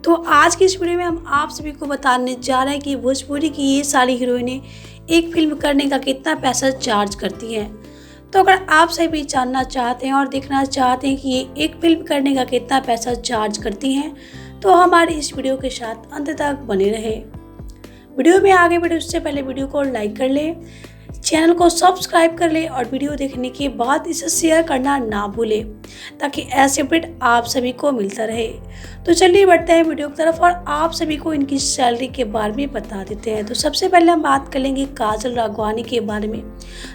तो आज की इस वीडियो में हम आप सभी को बताने जा रहे हैं कि भोजपुरी की ये सारी हीरोइनें एक फिल्म करने का कितना पैसा चार्ज करती हैं। तो अगर आप सभी भी जानना चाहते हैं और देखना चाहते हैं कि ये एक फिल्म करने का कितना पैसा चार्ज करती हैं, तो हमारे इस वीडियो के साथ अंत तक बने रहे। वीडियो में आगे बढ़े उससे पहले वीडियो को लाइक कर ले, चैनल को सब्सक्राइब कर ले और वीडियो देखने के बाद इसे शेयर करना ना भूले ताकि ऐसे अपडेट आप सभी को मिलता रहे। तो चलिए बढ़ते हैं वीडियो की तरफ और आप सभी को इनकी सैलरी के बारे में बता देते हैं। तो सबसे पहले हम बात कर लेंगे काजल राघवानी के बारे में।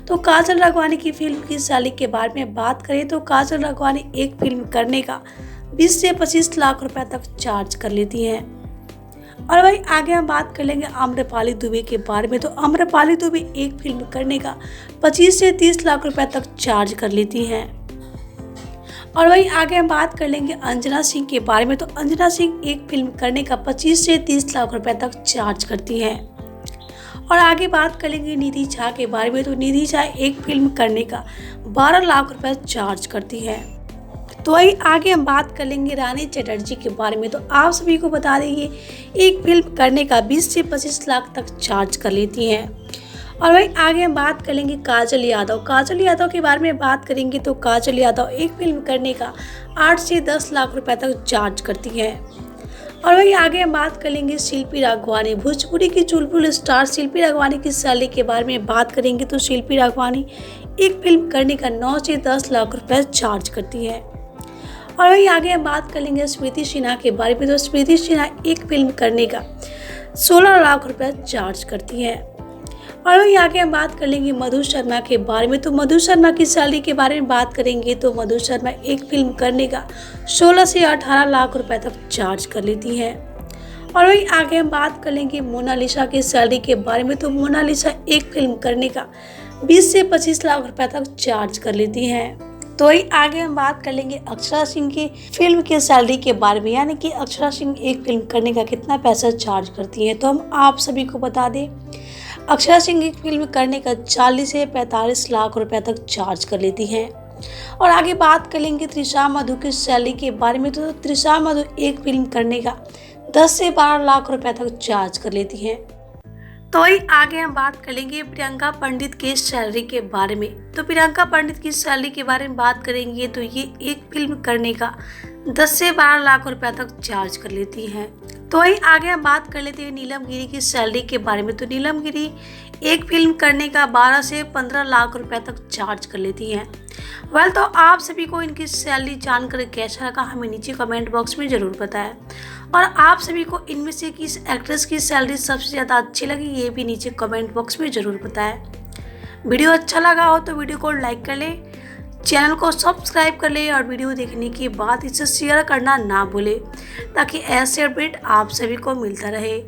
तो काजल राघवानी की फिल्म की सैलरी के बारे में बात करें तो काजल राघवानी एक फिल्म करने का 20 से 25 लाख रुपए तक चार्ज कर लेती हैं। और वही आगे हम बात कर लेंगे आम्रपाली दुबे के बारे में। तो आम्रपाली दुबे एक फिल्म करने का 25 से 30 लाख रुपए तक चार्ज कर लेती हैं। और वही आगे हम बात कर लेंगे अंजना सिंह के बारे में। तो अंजना सिंह एक फिल्म करने का 25 से 30 लाख रुपए तक चार्ज करती हैं। और आगे बात कर लेंगे निधि झा के बारे में। तो निधि झा एक फिल्म करने का 12 लाख रुपए चार्ज करती है। तो वही आगे हम बात कर लेंगे रानी चटर्जी के बारे में। तो आप सभी को बता देंगे एक फिल्म करने का 20 से 25 लाख तक चार्ज कर लेती हैं। और वही आगे हम बात कर लेंगे काजल यादव। काजल यादव के बारे में बात करेंगे तो काजल यादव एक फिल्म करने का 8 से 10 लाख रुपए तक चार्ज करती हैं। और वही आगे हम बात कर लेंगे शिल्पी राघवानी। भोजपुरी की चुलबुल स्टार शिल्पी राघवानी की सैलरी के बारे में बात करेंगे तो शिल्पी राघवानी एक फिल्म करने का 9 से 10 लाख रुपए चार्ज करती है। और वही आगे हम बात कर लेंगे स्मृति सिन्हा के बारे में। तो स्मृति सिन्हा एक फिल्म करने का 16 लाख रुपए चार्ज करती हैं। और वही आगे हम बात कर लेंगे मधु शर्मा के बारे में। तो मधु शर्मा की सैलरी के बारे में बात करेंगे तो मधु शर्मा एक फिल्म करने का 16 से 18 लाख रुपए तक चार्ज कर लेती हैं। और वही आगे हम बात कर लेंगे मोनालिसा की सैलरी के बारे में। तो मोनालिसा एक फिल्म करने का 20 से 25 लाख रुपए तक चार्ज कर लेती हैं। तो वही आगे हम बात कर लेंगे अक्षरा सिंह की फिल्म की सैलरी के बारे में, यानी कि अक्षरा सिंह एक फिल्म करने का कितना पैसा चार्ज करती हैं। तो हम आप सभी को बता दें अक्षरा सिंह एक फिल्म करने का 40 से 45 लाख रुपए तक चार्ज कर लेती हैं। और आगे बात कर लेंगे त्रिशा मधु की सैलरी के बारे में। तो त्रिशा मधु एक फिल्म करने का 10 से 12 लाख रुपए तक चार्ज कर लेती हैं। तो वही आगे हम बात कर लेंगे प्रियंका पंडित के सैलरी के बारे में। तो प्रियंका पंडित की सैलरी के बारे में बात करेंगे तो ये एक फिल्म करने का 10 से 12 लाख रुपए तक चार्ज कर लेती हैं। तो वही आगे हम बात कर लेते हैं नीलम गिरी की सैलरी के बारे में। तो नीलम गिरी एक फिल्म करने का 12 से 15 लाख रुपए तक चार्ज कर लेती हैं। वेल, तो आप सभी को इनकी सैलरी जानकर कैसा लगा हमें नीचे कमेंट बॉक्स में ज़रूर बताएं। और आप सभी को इनमें से किस एक्ट्रेस की सैलरी सबसे ज़्यादा अच्छी लगी ये भी नीचे कमेंट बॉक्स में ज़रूर बताएं। वीडियो अच्छा लगा हो तो वीडियो को लाइक कर ले, चैनल को सब्सक्राइब कर ले और वीडियो देखने के बाद इसे शेयर करना ना भूले ताकि ऐसे अपडेट आप सभी को मिलता रहे।